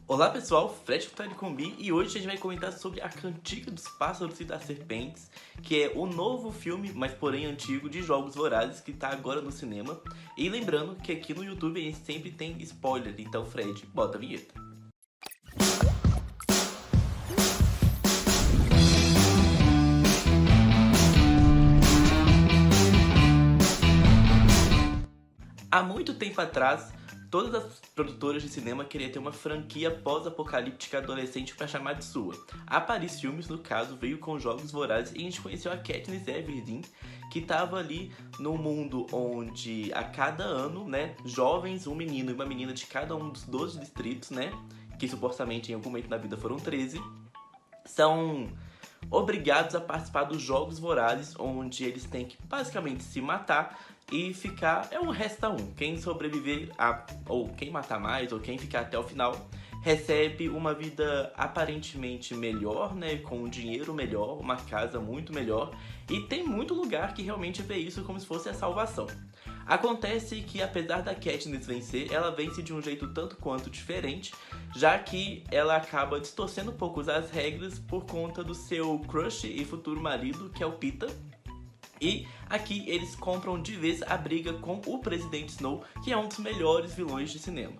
Olá pessoal, Fred Combi e hoje a gente vai comentar sobre A Cantiga dos Pássaros e das Serpentes, que é o novo filme, mas porém antigo, de Jogos Vorazes, que tá agora no cinema. E lembrando que aqui no YouTube a gente sempre tem spoiler, então Fred, bota a vinheta. Há muito tempo atrás, todas as produtoras de cinema queriam ter uma franquia pós-apocalíptica adolescente para chamar de sua. A Paris Filmes, no caso, veio com Jogos Vorazes e a gente conheceu a Katniss Everdeen, que estava ali no mundo onde a cada ano, né, jovens, um menino e uma menina de cada um dos 12 distritos, né, que supostamente em algum momento na vida foram 13, são obrigados a participar dos Jogos Vorazes, onde eles têm que basicamente se matar e ficar, é um resta um. Quem sobreviver ou quem matar mais, ou quem ficar até o final, recebe uma vida aparentemente melhor, né, com um dinheiro melhor, uma casa muito melhor, e tem muito lugar que realmente vê isso como se fosse a salvação. Acontece que apesar da Katniss vencer, ela vence de um jeito tanto quanto diferente, já que ela acaba distorcendo um pouco as regras por conta do seu crush e futuro marido, que é o Peeta. E aqui eles compram de vez a briga com o Presidente Snow, que é um dos melhores vilões de cinema.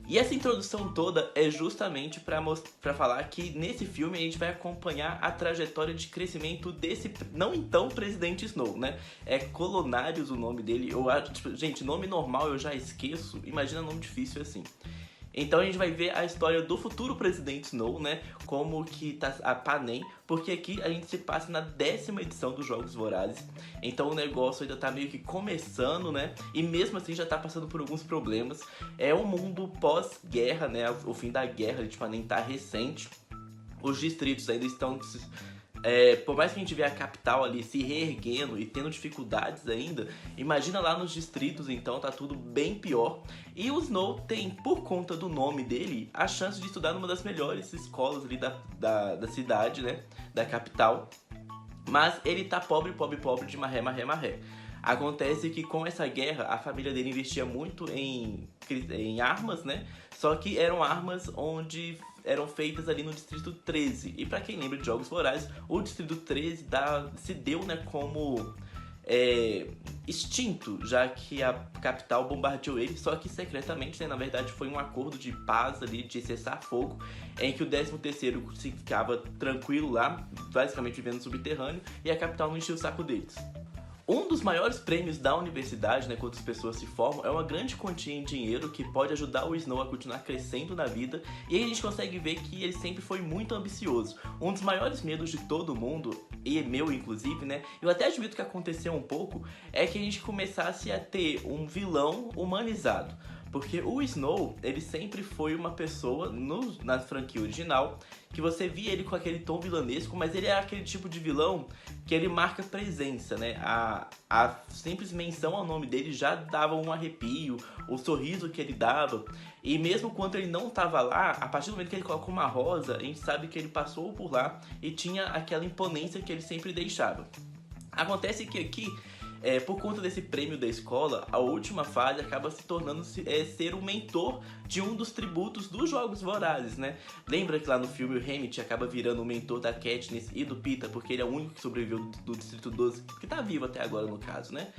E essa introdução toda é justamente para falar que nesse filme a gente vai acompanhar a trajetória de crescimento desse, não então Presidente Snow, né? É Colonarius o nome dele. Gente, nome normal eu já esqueço, imagina nome difícil assim. Então a gente vai ver a história do futuro Presidente Snow, né? Como que tá a Panem, porque aqui a gente se passa na 10ª edição dos Jogos Vorazes. Então o negócio ainda tá meio que começando, né? E mesmo assim já tá passando por alguns problemas. É um mundo pós-guerra, né? O fim da guerra de Panem tá recente. Os distritos ainda estão... por mais que a gente vê a capital ali se reerguendo e tendo dificuldades ainda, imagina lá nos distritos, então tá tudo bem pior. E o Snow tem, por conta do nome dele, a chance de estudar numa das melhores escolas ali da cidade, né, da capital. Mas ele tá pobre, pobre, pobre de marré, marré, marré. Acontece que com essa guerra, a família dele investia muito em armas, né? Só que eram armas onde eram feitas ali no Distrito 13. E pra quem lembra de Jogos Vorazes, o Distrito 13 se deu, né, como extinto, já que a capital bombardeou ele, só que secretamente, né, na verdade foi um acordo de paz ali, de cessar fogo, em que o 13º se ficava tranquilo lá, basicamente vivendo no subterrâneo, e a capital não enchia o saco deles. Um dos maiores prêmios da universidade, né, quando as pessoas se formam, é uma grande quantia em dinheiro que pode ajudar o Snow a continuar crescendo na vida, e aí a gente consegue ver que ele sempre foi muito ambicioso. Um dos maiores medos de todo mundo, e meu inclusive, né, eu até admito que aconteceu um pouco, é que a gente começasse a ter um vilão humanizado. Porque o Snow, ele sempre foi uma pessoa, na franquia original, que você via ele com aquele tom vilanesco, mas ele é aquele tipo de vilão que ele marca presença, né? A simples menção ao nome dele já dava um arrepio, o sorriso que ele dava. E mesmo quando ele não estava lá, a partir do momento que ele coloca uma rosa, a gente sabe que ele passou por lá e tinha aquela imponência que ele sempre deixava. Acontece que aqui, por conta desse prêmio da escola, a última fase acaba se tornando ser o mentor de um dos tributos dos Jogos Vorazes, né? Lembra que lá no filme o Hammett acaba virando o mentor da Katniss e do Peeta, porque ele é o único que sobreviveu do Distrito 12, que tá vivo até agora no caso, né?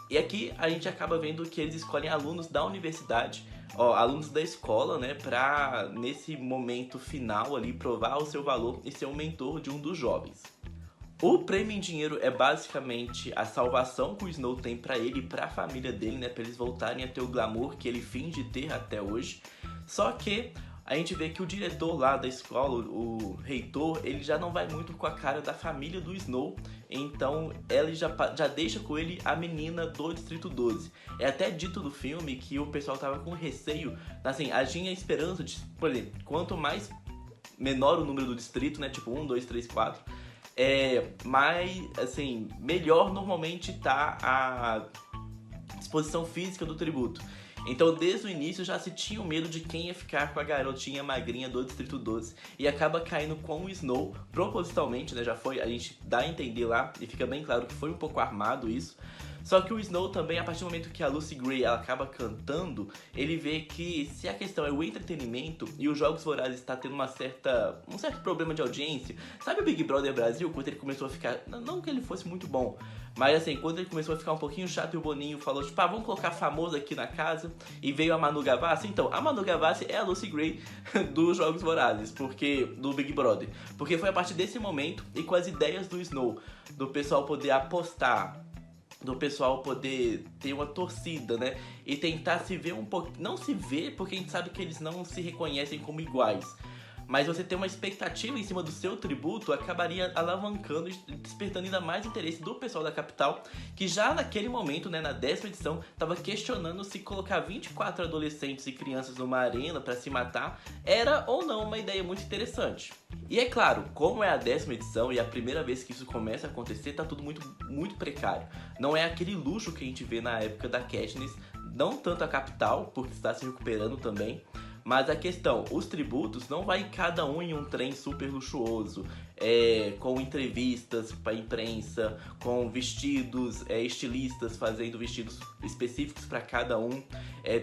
E aqui a gente acaba vendo que eles escolhem alunos da universidade, alunos da escola, né, pra nesse momento final ali provar o seu valor e ser o mentor de um dos jovens. O prêmio em dinheiro é basicamente a salvação que o Snow tem pra ele e pra família dele, né? Pra eles voltarem a ter o glamour que ele finge ter até hoje. Só que a gente vê que o diretor lá da escola, o reitor, ele já não vai muito com a cara da família do Snow. Então ele já deixa com ele a menina do Distrito 12. É até dito no filme que o pessoal tava com receio, assim, a tinha esperança de, por exemplo, quanto mais menor o número do distrito, né? Tipo 1, 2, 3, 4... mas, assim, melhor normalmente tá a disposição física do tributo. Então, desde o início já se tinha o medo de quem ia ficar com a garotinha magrinha do Distrito 12 e acaba caindo com o Snow, propositalmente, né, a gente dá a entender lá e fica bem claro que foi um pouco armado isso. Só que o Snow também, a partir do momento que a Lucy Gray ela acaba cantando, ele vê que se a questão é o entretenimento e os Jogos Vorazes está tendo um certo problema de audiência, sabe o Big Brother Brasil, quando ele começou a ficar, não que ele fosse muito bom, mas assim, quando ele começou a ficar um pouquinho chato e o Boninho falou, tipo, vamos colocar famoso aqui na casa, e veio a Manu Gavassi. Então, a Manu Gavassi é a Lucy Gray dos Jogos Vorazes, do Big Brother. Porque foi a partir desse momento, e com as ideias do Snow, do pessoal poder apostar, do pessoal poder ter uma torcida, né? E tentar se ver um pouco, não se ver, porque a gente sabe que eles não se reconhecem como iguais. Mas você ter uma expectativa em cima do seu tributo acabaria alavancando e despertando ainda mais interesse do pessoal da capital, que já naquele momento, né, na 10ª edição, estava questionando se colocar 24 adolescentes e crianças numa arena para se matar era ou não uma ideia muito interessante. E é claro, como é a 10ª edição e a primeira vez que isso começa a acontecer, tá tudo muito precário. Não é aquele luxo que a gente vê na época da Katniss, não tanto a capital, porque está se recuperando também, mas a questão, os tributos não vai cada um em um trem super luxuoso, com entrevistas para a imprensa, com vestidos, estilistas fazendo vestidos específicos para cada um,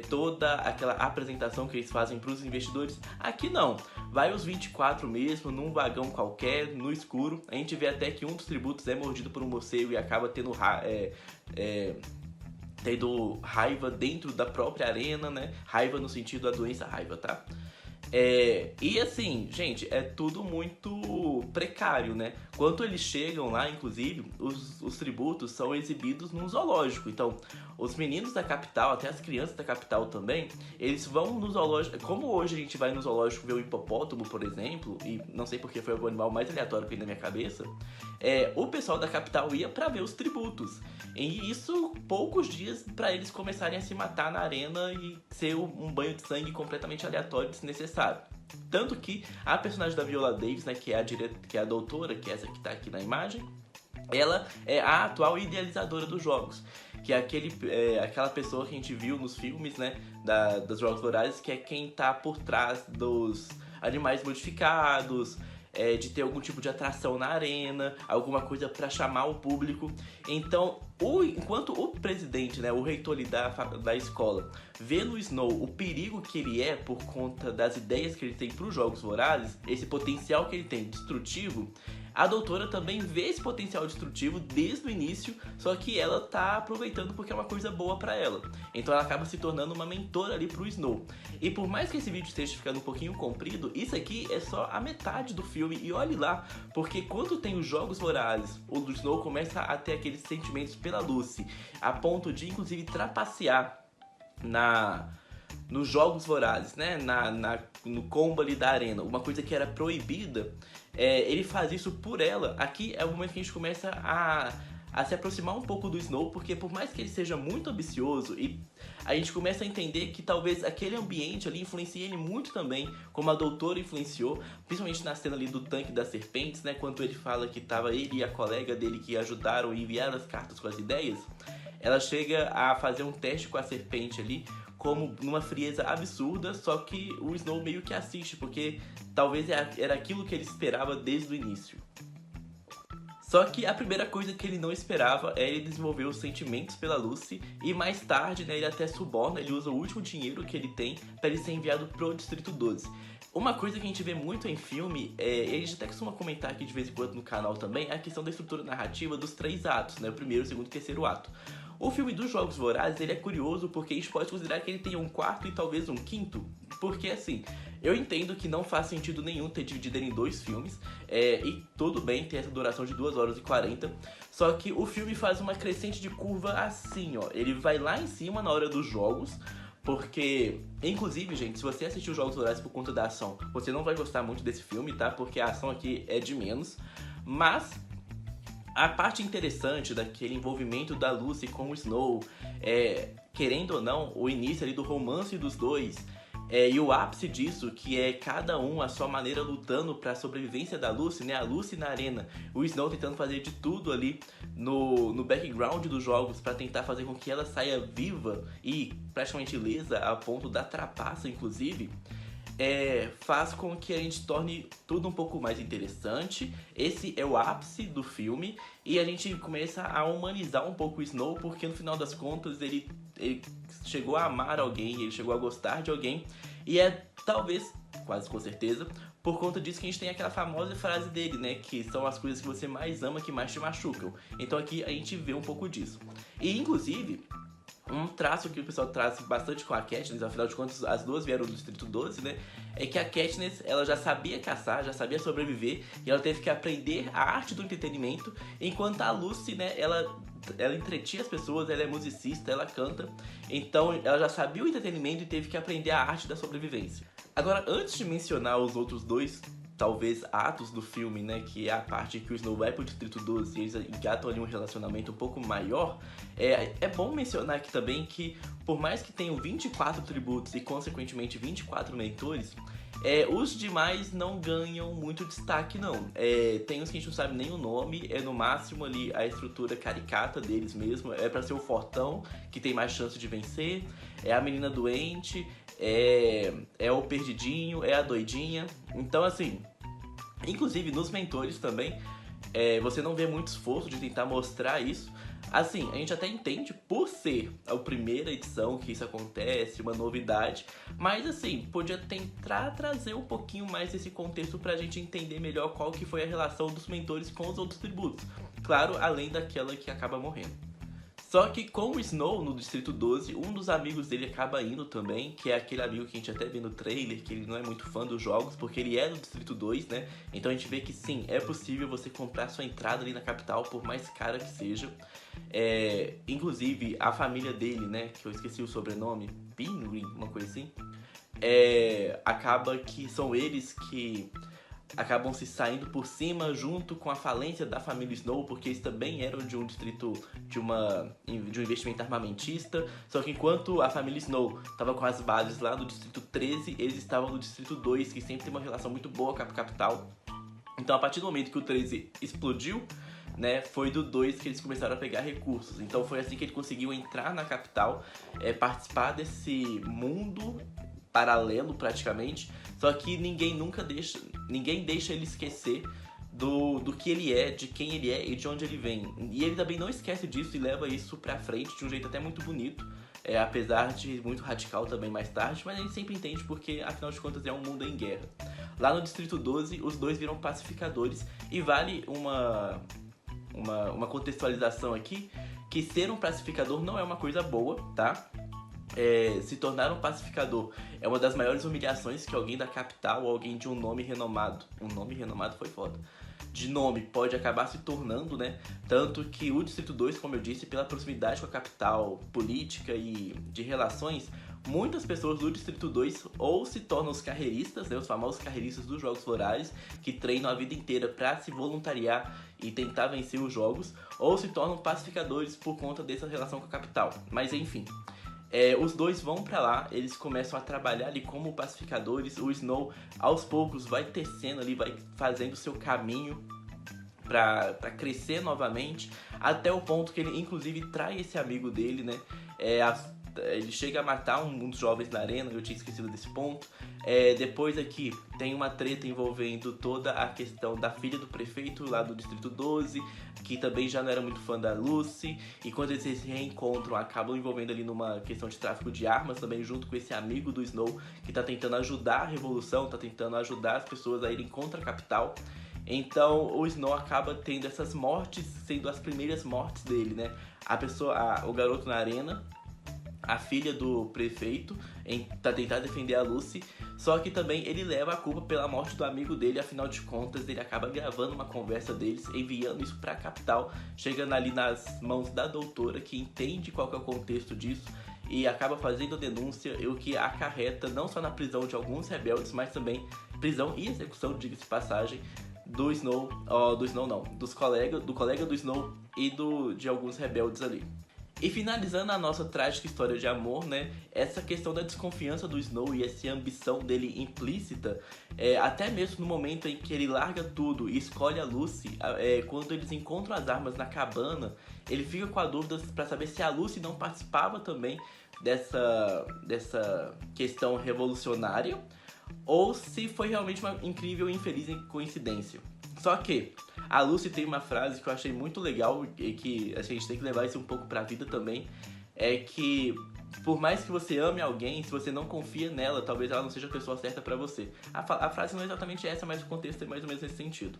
toda aquela apresentação que eles fazem para os investidores. Aqui não, vai os 24 mesmo, num vagão qualquer, no escuro. A gente vê até que um dos tributos é mordido por um morcego e acaba tendo raiva dentro da própria arena, né? Raiva no sentido da doença raiva, tá? E assim, gente, é tudo muito precário, né? Quando eles chegam lá, inclusive, os tributos são exibidos num zoológico. Então, os meninos da capital, até as crianças da capital também, eles vão no zoológico. Como hoje a gente vai no zoológico ver o hipopótamo, por exemplo, e não sei porque foi o animal mais aleatório que veio na minha cabeça, o pessoal da capital ia pra ver os tributos. E isso, poucos dias pra eles começarem a se matar na arena e ser um banho de sangue completamente aleatório e desnecessário. Tanto que a personagem da Viola Davis, né, que é a doutora, que é essa que tá aqui na imagem, ela é a atual idealizadora dos jogos, que é aquela pessoa que a gente viu nos filmes, né, dos Jogos Vorazes, que é quem tá por trás dos animais modificados, de ter algum tipo de atração na arena, alguma coisa para chamar o público. Então, enquanto o presidente, né, o reitor ali da escola, vê no Snow o perigo que ele é por conta das ideias que ele tem para os Jogos Vorazes, esse potencial que ele tem destrutivo, a doutora também vê esse potencial destrutivo desde o início, só que ela tá aproveitando porque é uma coisa boa pra ela. Então ela acaba se tornando uma mentora ali pro Snow. E por mais que esse vídeo esteja ficando um pouquinho comprido, isso aqui é só a metade do filme. E olhe lá, porque quando tem os Jogos Vorazes, o Snow começa a ter aqueles sentimentos pela Lucy, a ponto de inclusive trapacear nos Jogos Vorazes, né? No combo ali da arena, uma coisa que era proibida, ele faz isso por ela. Aqui é o momento que a gente começa a se aproximar um pouco do Snow, porque por mais que ele seja muito ambicioso, e a gente começa a entender que talvez aquele ambiente ali influencie ele muito também, como a doutora influenciou, principalmente na cena ali do tanque das serpentes, né? Quando ele fala que tava ele e a colega dele que ajudaram e enviaram as cartas com as ideias, ela chega a fazer um teste com a serpente ali, como numa frieza absurda, só que o Snow meio que assiste, porque talvez era aquilo que ele esperava desde o início. Só que a primeira coisa que ele não esperava é ele desenvolver os sentimentos pela Lucy, e mais tarde, né, ele até suborna, ele usa o último dinheiro que ele tem para ele ser enviado pro Distrito 12. Uma coisa que a gente vê muito em filme, eles até costumam comentar aqui de vez em quando no canal também, é a questão da estrutura narrativa dos 3 atos, né, o primeiro, o segundo e o terceiro ato. O filme dos Jogos Vorazes, ele é curioso porque a gente pode considerar que ele tem um quarto e talvez um quinto, porque assim, eu entendo que não faz sentido nenhum ter dividido ele em 2 filmes, e tudo bem ter essa duração de 2 horas e 40, só que o filme faz uma crescente de curva assim, ó, ele vai lá em cima na hora dos jogos, porque, inclusive, gente, se você assistiu os Jogos Vorazes por conta da ação, você não vai gostar muito desse filme, tá? Porque a ação aqui é de menos, mas a parte interessante daquele envolvimento da Lucy com o Snow, querendo ou não, o início ali do romance dos dois, e o ápice disso, que é cada um a sua maneira lutando para a sobrevivência da Lucy, né? A Lucy na arena, o Snow tentando fazer de tudo ali no background dos jogos para tentar fazer com que ela saia viva e praticamente ilesa, a ponto da trapaça, inclusive. faz com que a gente torne tudo um pouco mais interessante. Esse é o ápice do filme e a gente começa a humanizar um pouco o Snow, porque no final das contas ele chegou a amar alguém, ele chegou a gostar de alguém, e é talvez, quase com certeza, por conta disso que a gente tem aquela famosa frase dele, né, que são as coisas que você mais ama que mais te machucam. Então aqui a gente vê um pouco disso. E inclusive, um traço que o pessoal traz bastante com a Katniss, afinal de contas as duas vieram do Distrito 12, né? É que a Katniss, ela já sabia caçar, já sabia sobreviver, e ela teve que aprender a arte do entretenimento, enquanto a Lucy, né, ela entretinha as pessoas, ela é musicista, ela canta, então ela já sabia o entretenimento e teve que aprender a arte da sobrevivência. Agora, antes de mencionar os outros dois, talvez, atos do filme, né, que é a parte que o Snow vai pro Distrito 12 e eles engatam ali um relacionamento um pouco maior, é bom mencionar aqui também que, por mais que tenham 24 tributos e, consequentemente, 24 mentores, os demais não ganham muito destaque, não. Tem uns que a gente não sabe nem o nome, é no máximo ali a estrutura caricata deles mesmo, é pra ser o fortão, que tem mais chance de vencer, é a menina doente, é o perdidinho, é a doidinha. Então, assim, inclusive nos mentores também, você não vê muito esforço de tentar mostrar isso. Assim, a gente até entende por ser a primeira edição que isso acontece, uma novidade, mas assim, podia tentar trazer um pouquinho mais desse contexto pra gente entender melhor qual que foi a relação dos mentores com os outros tributos. Claro, além daquela que acaba morrendo. Só que com o Snow no Distrito 12, um dos amigos dele acaba indo também, que é aquele amigo que a gente até vê no trailer, que ele não é muito fã dos jogos, porque ele é do Distrito 2, né? Então a gente vê que sim, é possível você comprar sua entrada ali na capital, por mais cara que seja. Inclusive, a família dele, né, que eu esqueci o sobrenome, Pingree, uma coisa assim, acaba que são eles que acabam se saindo por cima junto com a falência da família Snow, porque eles também eram de um distrito de um investimento armamentista, só que enquanto a família Snow estava com as bases lá no distrito 13, eles estavam no distrito 2, que sempre tem uma relação muito boa com a capital. Então a partir do momento que o 13 explodiu, né, foi do 2 que eles começaram a pegar recursos. Então foi assim que ele conseguiu entrar na capital, participar desse mundo paralelo praticamente, só que ninguém deixa ele esquecer do que ele é, de quem ele é e de onde ele vem. E ele também não esquece disso e leva isso pra frente de um jeito até muito bonito, apesar de muito radical também mais tarde, mas a gente sempre entende porque, afinal de contas, é um mundo em guerra. Lá no Distrito 12, os dois viram pacificadores e vale uma contextualização aqui, que ser um pacificador não é uma coisa boa, tá? Se tornar um pacificador é uma das maiores humilhações que alguém da capital ou alguém de um nome renomado foi foda, de nome pode acabar se tornando, né? Tanto que o Distrito 2, como eu disse, pela proximidade com a capital política e de relações, muitas pessoas do Distrito 2 ou se tornam os carreiristas, né, os famosos carreiristas dos Jogos Vorazes, que treinam a vida inteira para se voluntariar e tentar vencer os jogos, ou se tornam pacificadores por conta dessa relação com a capital. Mas enfim, os dois vão pra lá, eles começam a trabalhar ali como pacificadores. O Snow, aos poucos, vai tecendo ali, vai fazendo o seu caminho pra crescer novamente, até o ponto que ele, inclusive, trai esse amigo dele, né? Ele chega a matar um dos jovens na arena, eu tinha esquecido desse ponto. Depois aqui tem uma treta envolvendo toda a questão da filha do prefeito lá do Distrito 12, que também já não era muito fã da Lucy, e quando eles se reencontram acabam envolvendo ali numa questão de tráfico de armas também, junto com esse amigo do Snow que tá tentando ajudar a revolução, tá tentando ajudar as pessoas a irem contra a capital. Então o Snow acaba tendo essas mortes, sendo as primeiras mortes dele, né? O garoto na arena, a filha do prefeito, pra tentar defender a Lucy, só que também ele leva a culpa pela morte do amigo dele, afinal de contas ele acaba gravando uma conversa deles, enviando isso pra capital, chegando ali nas mãos da doutora, que entende qual que é o contexto disso, e acaba fazendo a denúncia, o que acarreta não só na prisão de alguns rebeldes, mas também prisão e execução, diga-se de passagem, do Snow, do colega do Snow e de alguns rebeldes ali. E finalizando a nossa trágica história de amor, né, essa questão da desconfiança do Snow e essa ambição dele implícita, até mesmo no momento em que ele larga tudo e escolhe a Lucy, quando eles encontram as armas na cabana, ele fica com a dúvida para saber se a Lucy não participava também dessa questão revolucionária, ou se foi realmente uma incrível e infeliz coincidência. Só que a Lucy tem uma frase que eu achei muito legal e que a gente tem que levar isso um pouco pra vida também, é que por mais que você ame alguém, se você não confia nela, talvez ela não seja a pessoa certa pra você. A frase não é exatamente essa, mas o contexto é mais ou menos nesse sentido.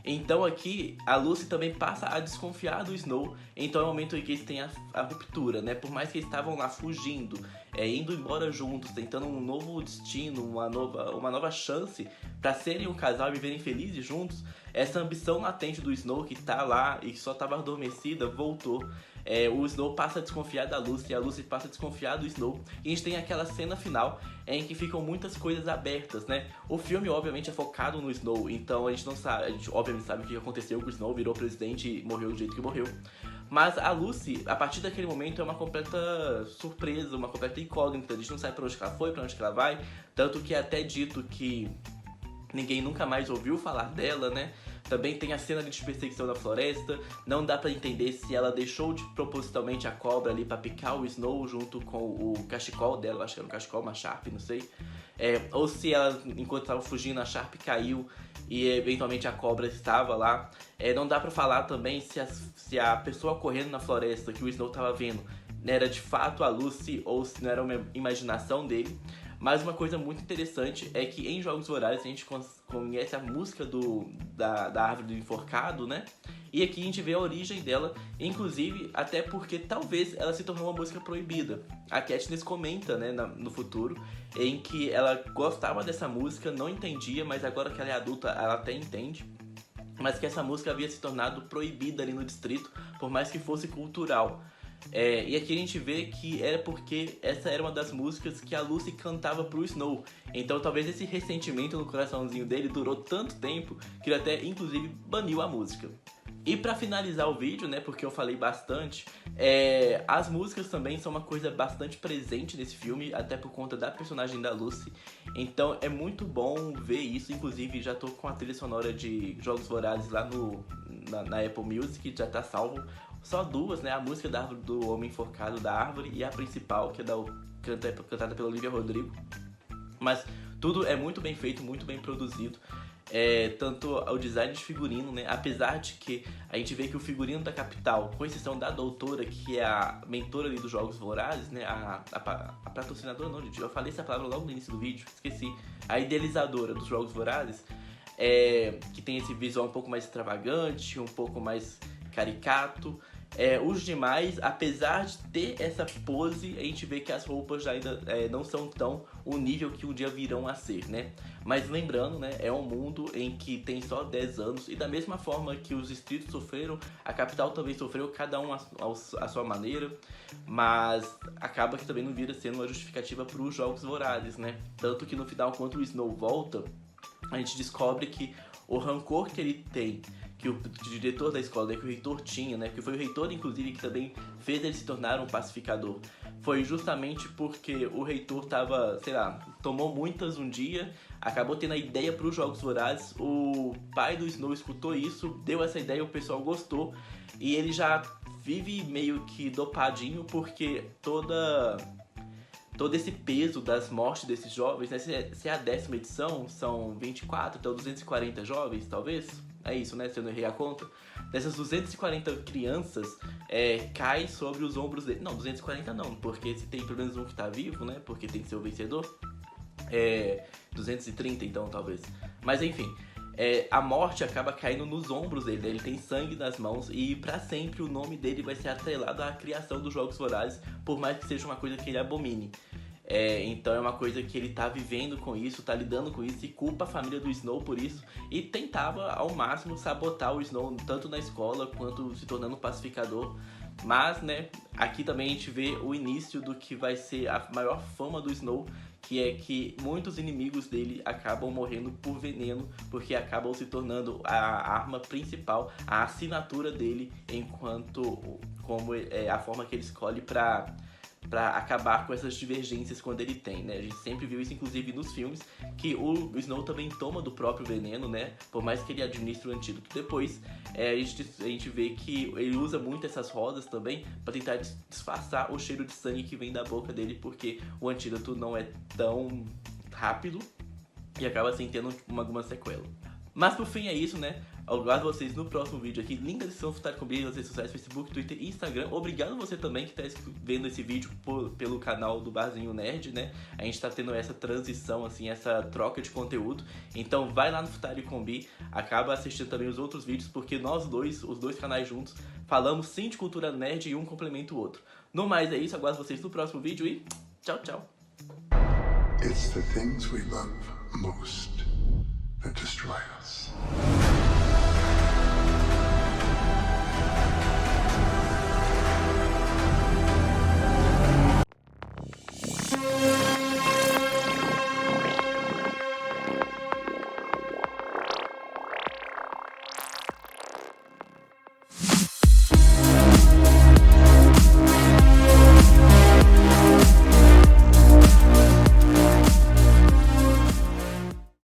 Então aqui a Lucy também passa a desconfiar do Snow. Então é o momento em que eles têm a ruptura, né? Por mais que eles estavam lá fugindo, indo embora juntos, tentando um novo destino, uma nova chance pra serem um casal e viverem felizes juntos, essa ambição latente do Snow que tá lá e que só tava adormecida, voltou. O Snow passa a desconfiar da Lucy, a Lucy passa a desconfiar do Snow, e a gente tem aquela cena final em que ficam muitas coisas abertas, né? O filme obviamente é focado no Snow, então a gente não sabe, a gente obviamente sabe o que aconteceu com o Snow, virou presidente e morreu do jeito que morreu. Mas a Lucy, a partir daquele momento, é uma completa surpresa, uma completa incógnita, a gente não sabe pra onde que ela foi, pra onde que ela vai, tanto que é até dito que ninguém nunca mais ouviu falar dela, né? Também tem a cena de perseguição na floresta. Não dá pra entender se ela deixou de propositalmente a cobra ali pra picar o Snow junto com o cachecol dela. Eu acho que era um cachecol, uma Sharp, não sei. Ou se ela, enquanto estava fugindo, a Sharp caiu e eventualmente a cobra estava lá. Não dá pra falar também se a pessoa correndo na floresta que o Snow tava vendo era de fato a Lucy ou se não era uma imaginação dele. Mas uma coisa muito interessante é que em Jogos Vorazes a gente conhece a música da Árvore do Enforcado, né? E aqui a gente vê a origem dela, inclusive até porque talvez ela se tornou uma música proibida. A Katniss comenta, né, no futuro, em que ela gostava dessa música, não entendia, mas agora que ela é adulta ela até entende. Mas que essa música havia se tornado proibida ali no distrito, por mais que fosse cultural. E aqui a gente vê que era porque essa era uma das músicas que a Lucy cantava pro Snow. Então talvez esse ressentimento no coraçãozinho dele durou tanto tempo que ele até inclusive baniu a música. E pra finalizar o vídeo, né, porque eu falei bastante, as músicas também são uma coisa bastante presente nesse filme, até por conta da personagem da Lucy. Então é muito bom ver isso, inclusive já tô com a trilha sonora de Jogos Vorazes lá na Apple Music, já tá salvo. Só duas, né, a música do Homem Enforcado da Árvore e a principal, que é cantada pela Olivia Rodrigo. Mas tudo é muito bem feito, muito bem produzido. Tanto o design de figurino, né? Apesar de que a gente vê que o figurino da capital, com exceção da doutora, que é a mentora ali dos Jogos Vorazes, né? A patrocinadora, não, gente, eu falei essa palavra logo no início do vídeo, esqueci. A idealizadora dos Jogos Vorazes, que tem esse visual um pouco mais extravagante, um pouco mais caricato. Os demais, apesar de ter essa pose, a gente vê que as roupas ainda não são tão o nível que um dia virão a ser, né? Mas lembrando, né, é um mundo em que tem só 10 anos e da mesma forma que os distritos sofreram, a capital também sofreu, cada um à sua maneira, mas acaba que também não vira sendo uma justificativa para os Jogos Vorazes, né? Tanto que no final, quando o Snow volta, a gente descobre que o rancor que ele tem, que o diretor da escola, né, que o reitor tinha, né, que foi o reitor, inclusive, que também fez ele se tornar um pacificador, foi justamente porque o reitor tava, sei lá, tomou muitas um dia, acabou tendo a ideia para os Jogos Vorazes, o pai do Snow escutou isso, deu essa ideia, o pessoal gostou, e ele já vive meio que dopadinho, porque todo esse peso das mortes desses jovens, né, se é a 10ª edição, são 24, então 240 jovens, talvez? É isso, né? Se eu não errei a conta. Dessas 240 crianças, cai sobre os ombros dele. Não, 240 não, porque se tem pelo menos um que tá vivo, né? Porque tem que ser o vencedor. 230 então, talvez. Mas enfim, a morte acaba caindo nos ombros dele, né? Ele tem sangue nas mãos e pra sempre o nome dele vai ser atrelado à criação dos Jogos Vorazes, por mais que seja uma coisa que ele abomine. Então é uma coisa que ele tá vivendo com isso, tá lidando com isso e culpa a família do Snow por isso e tentava ao máximo sabotar o Snow tanto na escola quanto se tornando um pacificador. Mas, né, aqui também a gente vê o início do que vai ser a maior fama do Snow, que é que muitos inimigos dele acabam morrendo por veneno, porque acabam se tornando a arma principal, a assinatura dele, como a forma que ele escolhe pra acabar com essas divergências quando ele tem, né? A gente sempre viu isso, inclusive, nos filmes, que o Snow também toma do próprio veneno, né? Por mais que ele administre o antídoto depois, a gente vê que ele usa muito essas rodas também para tentar disfarçar o cheiro de sangue que vem da boca dele, porque o antídoto não é tão rápido e acaba sem tendo alguma sequela. Mas por fim é isso, né? Eu aguardo vocês no próximo vídeo aqui. Link da descrição Futari com B nas redes sociais, Facebook, Twitter e Instagram. Obrigado você também que está vendo esse vídeo pelo canal do Barzinho Nerd, né? A gente tá tendo essa transição, assim, essa troca de conteúdo. Então vai lá no Futari com B, acaba assistindo também os outros vídeos, porque nós dois, os dois canais juntos, falamos sim de cultura nerd e um complementa o outro. No mais é isso, aguardo vocês no próximo vídeo e tchau, tchau! It's the things we love most that destroy us.